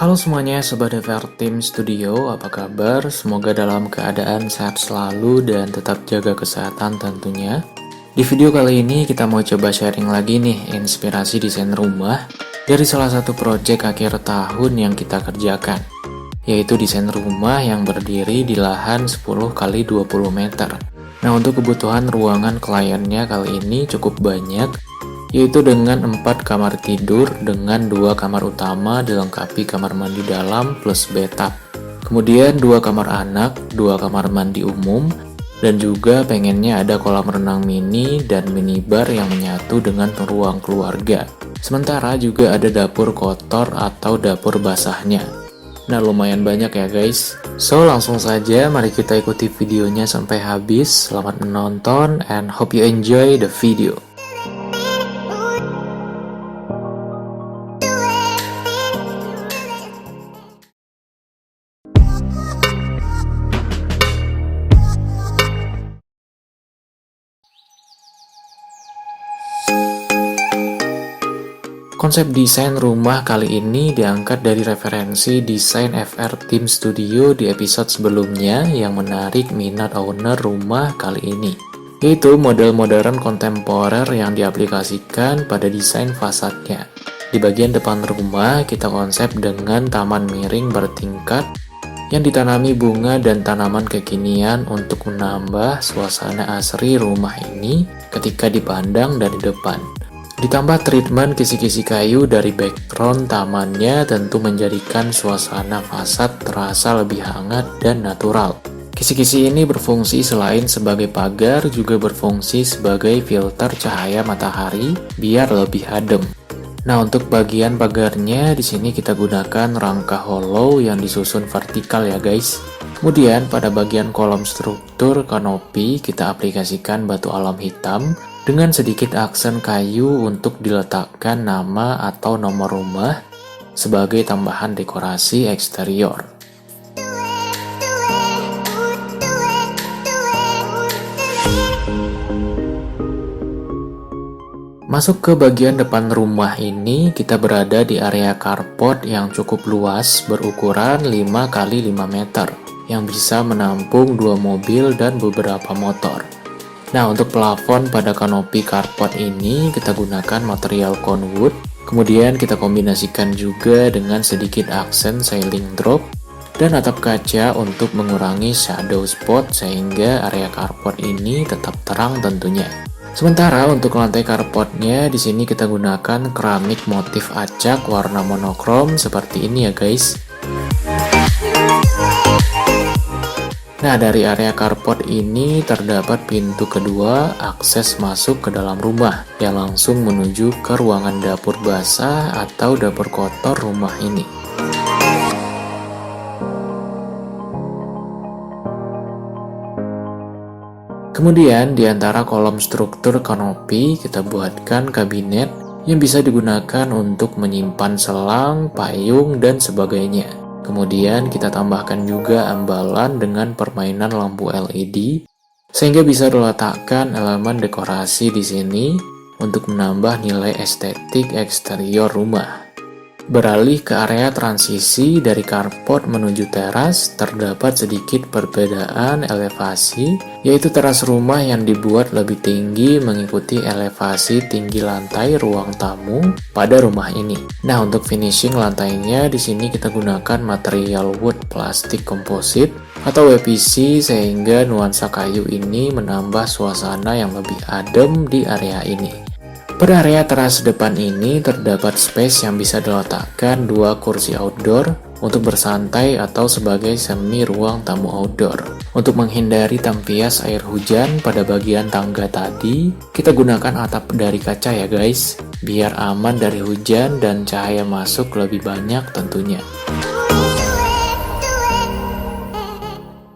Halo semuanya Sobat DVR Tim Studio, apa kabar? Semoga dalam keadaan sehat selalu dan tetap jaga kesehatan tentunya. Di video kali ini kita mau coba sharing lagi nih inspirasi desain rumah dari salah satu proyek akhir tahun yang kita kerjakan, yaitu desain rumah yang berdiri di lahan 10 kali 20 meter. Nah, untuk kebutuhan ruangan kliennya kali ini cukup banyak, yaitu dengan 4 kamar tidur dengan 2 kamar utama dilengkapi kamar mandi dalam plus bathtub. Kemudian 2 kamar anak, 2 kamar mandi umum, dan juga pengennya ada kolam renang mini dan minibar yang menyatu dengan ruang keluarga. Sementara juga ada dapur kotor atau dapur basahnya. Nah, lumayan banyak ya guys. So, langsung saja mari kita ikuti videonya sampai habis. Selamat menonton and hope you enjoy the video. Konsep desain rumah kali ini diangkat dari referensi desain FR Tim Studio di episode sebelumnya yang menarik minat owner rumah kali ini, yaitu model modern kontemporer yang diaplikasikan pada desain fasadnya. Di bagian depan rumah kita konsep dengan taman miring bertingkat yang ditanami bunga dan tanaman kekinian untuk menambah suasana asri rumah ini ketika dipandang dari depan. Ditambah treatment kisi-kisi kayu dari background tamannya tentu menjadikan suasana fasad terasa lebih hangat dan natural. Kisi-kisi ini berfungsi selain sebagai pagar juga berfungsi sebagai filter cahaya matahari biar lebih adem. Nah, untuk bagian pagarnya di sini kita gunakan rangka hollow yang disusun vertikal ya guys. Kemudian pada bagian kolom struktur kanopi kita aplikasikan batu alam hitam dengan sedikit aksen kayu untuk diletakkan nama atau nomor rumah sebagai tambahan dekorasi eksterior. Masuk ke bagian depan rumah ini, kita berada di area carport yang cukup luas berukuran 5 x 5 meter yang bisa menampung 2 mobil dan beberapa motor. Nah, untuk plafon pada kanopi carport ini kita gunakan material conwood, kemudian kita kombinasikan juga dengan sedikit aksen ceiling drop dan atap kaca untuk mengurangi shadow spot sehingga area carport ini tetap terang tentunya. Sementara untuk lantai carportnya di sini kita gunakan keramik motif acak warna monokrom seperti ini ya guys. Nah, dari area carport ini terdapat pintu kedua akses masuk ke dalam rumah yang langsung menuju ke ruangan dapur basah atau dapur kotor rumah ini. Kemudian di antara kolom struktur kanopi kita buatkan kabinet yang bisa digunakan untuk menyimpan selang, payung, dan sebagainya. Kemudian kita tambahkan juga ambalan dengan permainan lampu LED sehingga bisa diletakkan elemen dekorasi di sini untuk menambah nilai estetik eksterior rumah. Beralih ke area transisi dari carport menuju teras, terdapat sedikit perbedaan elevasi, yaitu teras rumah yang dibuat lebih tinggi mengikuti elevasi tinggi lantai ruang tamu pada rumah ini. Nah, untuk finishing lantainya di sini kita gunakan material wood plastik komposit atau WPC sehingga nuansa kayu ini menambah suasana yang lebih adem di area ini. Pada area teras depan ini terdapat space yang bisa diletakkan 2 kursi outdoor untuk bersantai atau sebagai semi ruang tamu outdoor. Untuk menghindari tampias air hujan pada bagian tangga tadi, kita gunakan atap dari kaca ya guys, biar aman dari hujan dan cahaya masuk lebih banyak tentunya.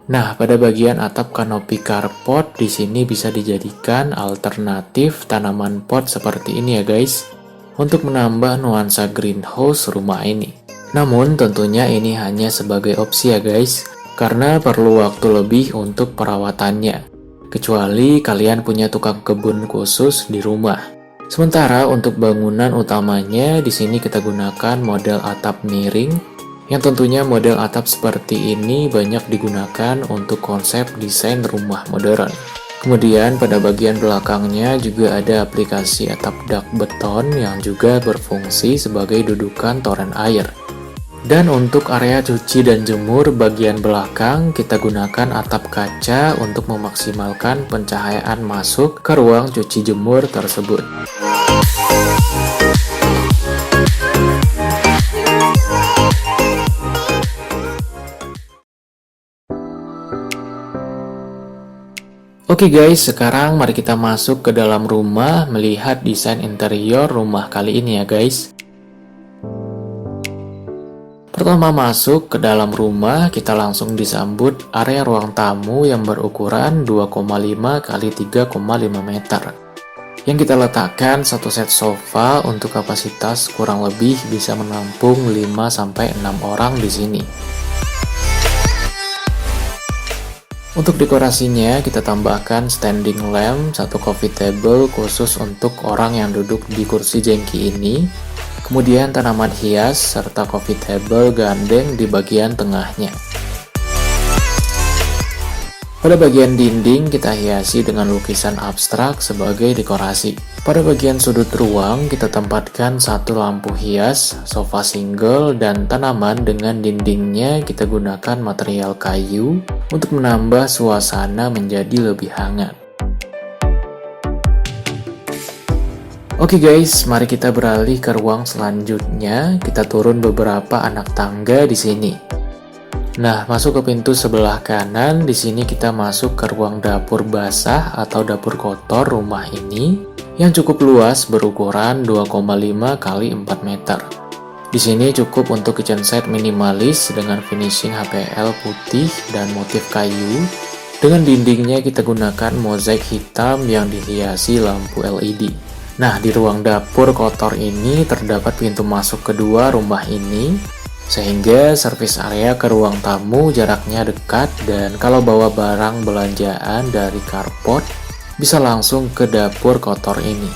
Nah, pada bagian atap kanopi carport di sini bisa dijadikan alternatif tanaman pot seperti ini ya guys, untuk menambah nuansa greenhouse rumah ini. Namun tentunya ini hanya sebagai opsi ya guys, karena perlu waktu lebih untuk perawatannya, kecuali kalian punya tukang kebun khusus di rumah. Sementara untuk bangunan utamanya di sini kita gunakan model atap miring Yang tentunya model atap seperti ini banyak digunakan untuk konsep desain rumah modern. Kemudian pada bagian belakangnya juga ada aplikasi atap dak beton yang juga berfungsi sebagai dudukan toren air. Dan untuk area cuci dan jemur bagian belakang kita gunakan atap kaca untuk memaksimalkan pencahayaan masuk ke ruang cuci jemur tersebut. Oke guys, sekarang mari kita masuk ke dalam rumah melihat desain interior rumah kali ini ya guys. Pertama masuk ke dalam rumah, kita langsung disambut area ruang tamu yang berukuran 2,5 x 3,5 meter. Yang kita letakkan satu set sofa untuk kapasitas kurang lebih bisa menampung 5-6 orang di sini. Untuk dekorasinya kita tambahkan standing lamp, satu coffee table khusus untuk orang yang duduk di kursi jengki ini, kemudian tanaman hias serta coffee table gandeng di bagian tengahnya. Pada bagian dinding kita hiasi dengan lukisan abstrak sebagai dekorasi. Pada bagian sudut ruang kita tempatkan satu lampu hias, sofa single, dan tanaman dengan dindingnya kita gunakan material kayu untuk menambah suasana menjadi lebih hangat. Oke guys, mari kita beralih ke ruang selanjutnya. Kita turun beberapa anak tangga di sini. Nah, masuk ke pintu sebelah kanan. Di sini kita masuk ke ruang dapur basah atau dapur kotor rumah ini yang cukup luas berukuran 2,5 x 4 meter. Di sini cukup untuk kitchen set minimalis dengan finishing HPL putih dan motif kayu. Dengan dindingnya kita gunakan mozaik hitam yang dihiasi lampu LED. Nah, di ruang dapur kotor ini terdapat pintu masuk kedua rumah ini, sehingga servis area ke ruang tamu jaraknya dekat dan kalau bawa barang belanjaan dari carport bisa langsung ke dapur kotor ini.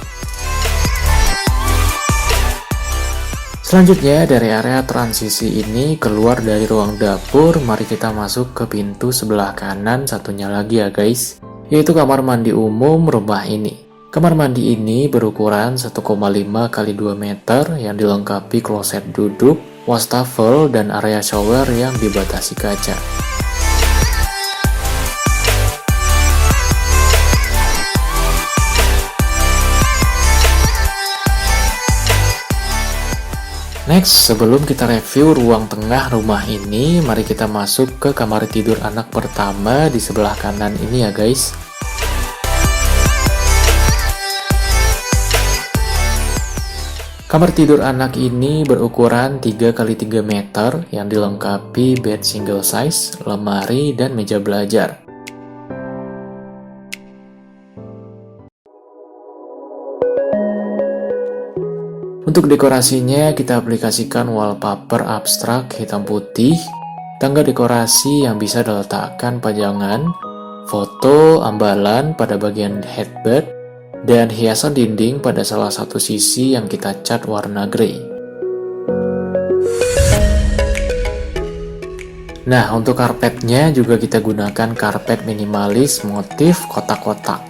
Selanjutnya dari area transisi ini keluar dari ruang dapur, mari kita masuk ke pintu sebelah kanan satunya lagi ya guys, yaitu kamar mandi umum rumah ini. Kamar mandi ini berukuran 1,5 x 2 meter yang dilengkapi kloset duduk, wastafel, dan area shower yang dibatasi kaca. Next, sebelum kita review ruang tengah rumah ini, mari kita masuk ke kamar tidur anak pertama di sebelah kanan ini ya guys. Kamar tidur anak ini berukuran 3 x 3 meter yang dilengkapi bed single size, lemari, dan meja belajar. Untuk dekorasinya kita aplikasikan wallpaper abstrak hitam putih, tangga dekorasi yang bisa diletakkan pajangan, foto, ambalan pada bagian headbed, dan hiasan dinding pada salah satu sisi yang kita cat warna grey. Nah, untuk karpetnya juga kita gunakan karpet minimalis motif kotak-kotak.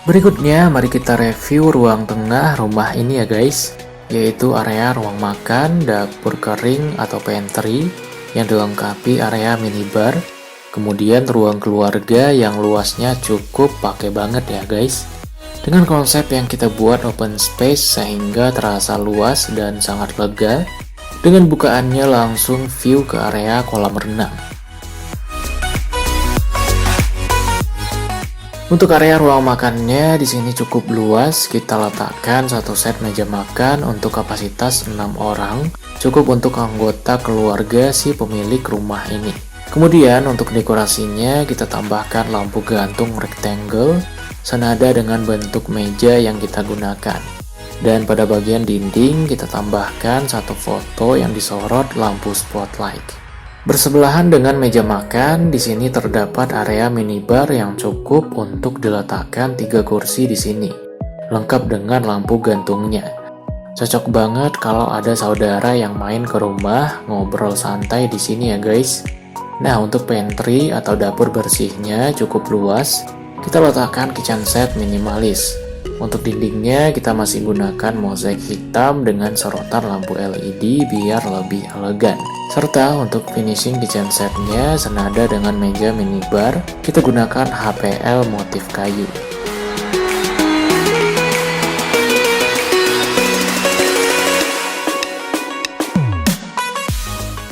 Berikutnya, mari kita review ruang tengah rumah ini ya guys, yaitu area ruang makan, dapur kering atau pantry yang dilengkapi area minibar. Kemudian ruang keluarga yang luasnya cukup pakai banget ya guys. Dengan konsep yang kita buat open space sehingga terasa luas dan sangat lega. Dengan bukaannya langsung view ke area kolam renang. Untuk area ruang makannya di sini cukup luas. Kita letakkan satu set meja makan untuk kapasitas 6 orang. Cukup untuk anggota keluarga si pemilik rumah ini. Kemudian untuk dekorasinya kita tambahkan lampu gantung rectangle senada dengan bentuk meja yang kita gunakan. Dan pada bagian dinding kita tambahkan satu foto yang disorot lampu spotlight. Bersebelahan dengan meja makan, di sini terdapat area minibar yang cukup untuk diletakkan 3 kursi di sini, lengkap dengan lampu gantungnya. Cocok banget kalau ada saudara yang main ke rumah, ngobrol santai di sini ya guys. Nah, untuk pantry atau dapur bersihnya cukup luas. Kita letakkan kitchen set minimalis. Untuk dindingnya kita masih gunakan mozaik hitam dengan sorotan lampu LED biar lebih elegan. Serta untuk finishing kitchen setnya senada dengan meja minibar, kita gunakan HPL motif kayu.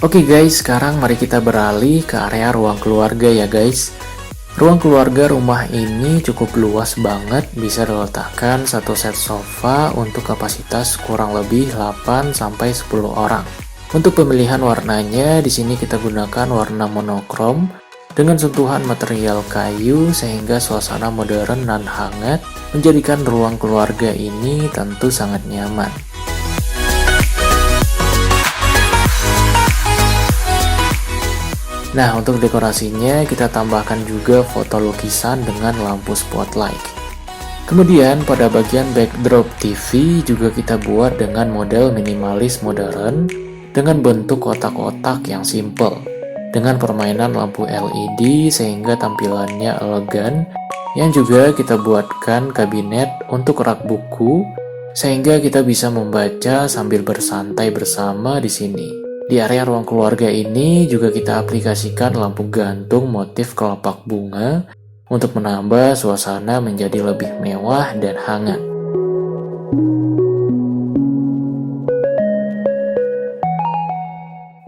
Oke guys, sekarang mari kita beralih ke area ruang keluarga ya guys. Ruang keluarga rumah ini cukup luas banget, bisa diletakkan satu set sofa untuk kapasitas kurang lebih 8-10 orang. Untuk pemilihan warnanya, di sini kita gunakan warna monokrom dengan sentuhan material kayu sehingga suasana modern dan hangat menjadikan ruang keluarga ini tentu sangat nyaman. Nah, untuk dekorasinya kita tambahkan juga foto lukisan dengan lampu spotlight. Kemudian pada bagian backdrop TV juga kita buat dengan model minimalis modern dengan bentuk kotak-kotak yang simple. Dengan permainan lampu LED sehingga tampilannya elegan, yang juga kita buatkan kabinet untuk rak buku sehingga kita bisa membaca sambil bersantai bersama di sini. Di area ruang keluarga ini juga kita aplikasikan lampu gantung motif kelopak bunga untuk menambah suasana menjadi lebih mewah dan hangat.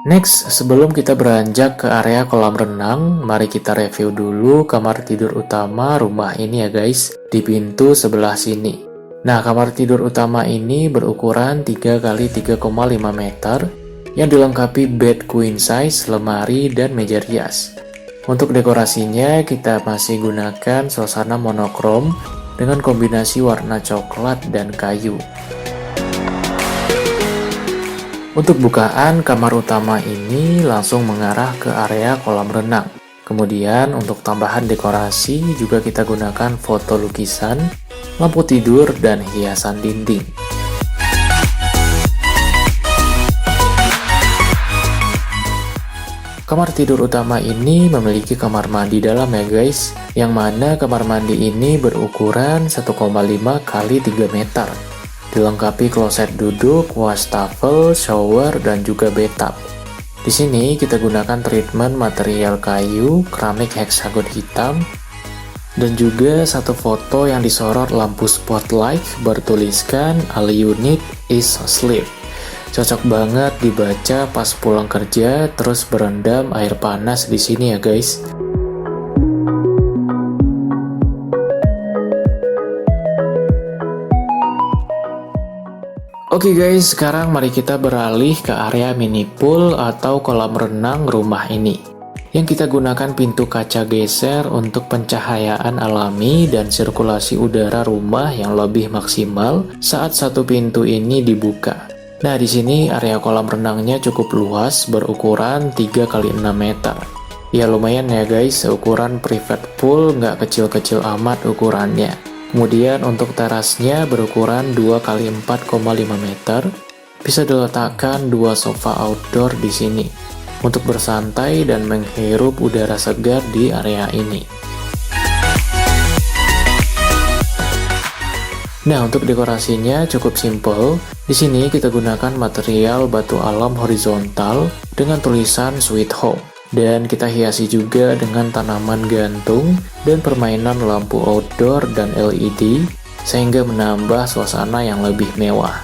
Next, sebelum kita beranjak ke area kolam renang, mari kita review dulu kamar tidur utama rumah ini ya guys, di pintu sebelah sini. Nah, kamar tidur utama ini berukuran 3x3,5 meter, yang dilengkapi bed queen size, lemari, dan meja rias. Untuk dekorasinya kita masih gunakan suasana monokrom dengan kombinasi warna coklat dan kayu. Untuk bukaan kamar utama ini langsung mengarah ke area kolam renang. Kemudian untuk tambahan dekorasi juga kita gunakan foto lukisan, lampu tidur, dan hiasan dinding. Kamar tidur utama ini memiliki kamar mandi dalam ya guys, yang mana kamar mandi ini berukuran 1,5 x 3 meter. Dilengkapi kloset duduk, wastafel, shower, dan juga bathtub. Di sini kita gunakan treatment material kayu, keramik heksagon hitam, dan juga satu foto yang disorot lampu spotlight bertuliskan "All you need is sleep". Cocok banget dibaca pas pulang kerja terus berendam air panas di sini ya guys. Oke guys, sekarang mari kita beralih ke area mini pool atau kolam renang rumah ini. Yang kita gunakan pintu kaca geser untuk pencahayaan alami dan sirkulasi udara rumah yang lebih maksimal saat satu pintu ini dibuka. Nah, di sini area kolam renangnya cukup luas, berukuran 3x6 meter. Ya lumayan ya guys, ukuran private pool nggak kecil-kecil amat ukurannya. Kemudian untuk terasnya berukuran 2x4,5 meter. Bisa diletakkan 2 sofa outdoor di sini untuk bersantai dan menghirup udara segar di area ini. Nah, untuk dekorasinya cukup simple. Di sini kita gunakan material batu alam horizontal dengan tulisan Sweet Home. Dan kita hiasi juga dengan tanaman gantung dan permainan lampu outdoor dan LED sehingga menambah suasana yang lebih mewah.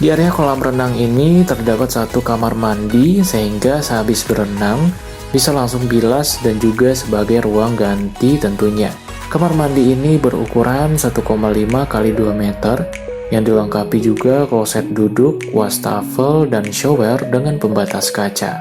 Di area kolam renang ini terdapat satu kamar mandi sehingga sehabis berenang bisa langsung bilas dan juga sebagai ruang ganti tentunya. Kamar mandi ini berukuran 1,5 x 2 meter yang dilengkapi juga kloset duduk, wastafel, dan shower dengan pembatas kaca.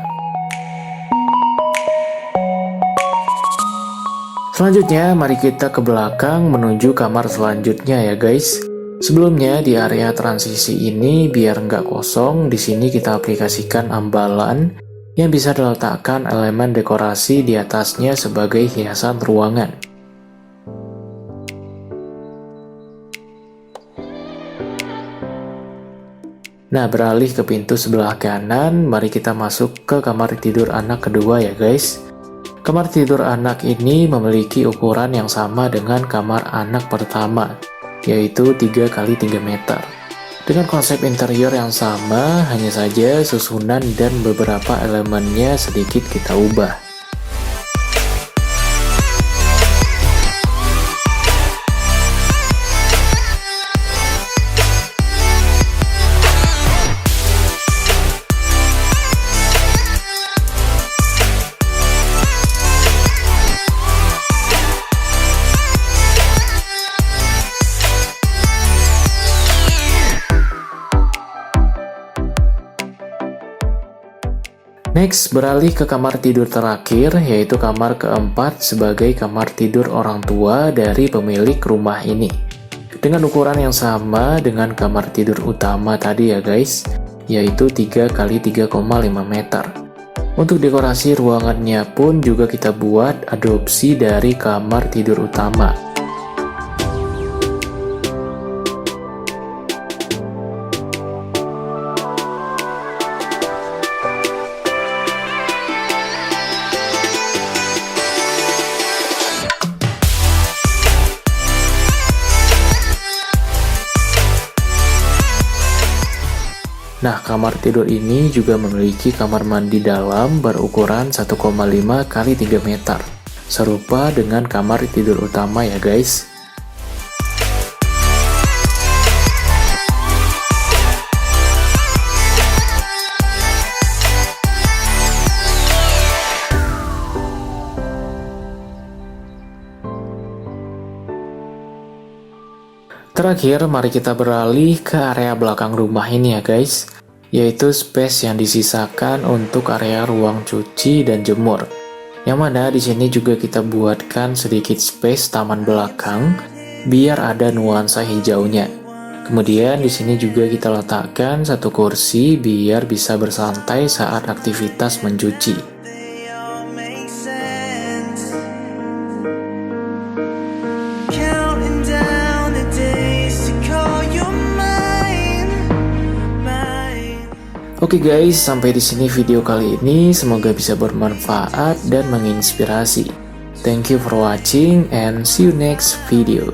Selanjutnya, mari kita ke belakang menuju kamar selanjutnya ya guys. Sebelumnya di area transisi ini biar nggak kosong, di sini kita aplikasikan ambalan yang bisa diletakkan elemen dekorasi di atasnya sebagai hiasan ruangan. Nah, beralih ke pintu sebelah kanan, mari kita masuk ke kamar tidur anak kedua ya guys. Kamar tidur anak ini memiliki ukuran yang sama dengan kamar anak pertama, yaitu 3 kali 3 meter. Dengan konsep interior yang sama, hanya saja susunan dan beberapa elemennya sedikit kita ubah. Next, beralih ke kamar tidur terakhir, yaitu kamar keempat sebagai kamar tidur orang tua dari pemilik rumah ini. Dengan ukuran yang sama dengan kamar tidur utama tadi ya guys, yaitu 3 kali 3,5 meter. Untuk dekorasi ruangannya pun juga kita buat adopsi dari kamar tidur utama. Nah, kamar tidur ini juga memiliki kamar mandi dalam berukuran 1,5 kali 3 meter, serupa dengan kamar tidur utama ya guys. Terakhir, mari kita beralih ke area belakang rumah ini ya guys, yaitu space yang disisakan untuk area ruang cuci dan jemur. Yang mana di sini juga kita buatkan sedikit space taman belakang biar ada nuansa hijaunya. Kemudian di sini juga kita letakkan satu kursi biar bisa bersantai saat aktivitas mencuci. Oke guys, sampai di sini video kali ini. Semoga bisa bermanfaat dan menginspirasi. Thank you for watching and see you next video.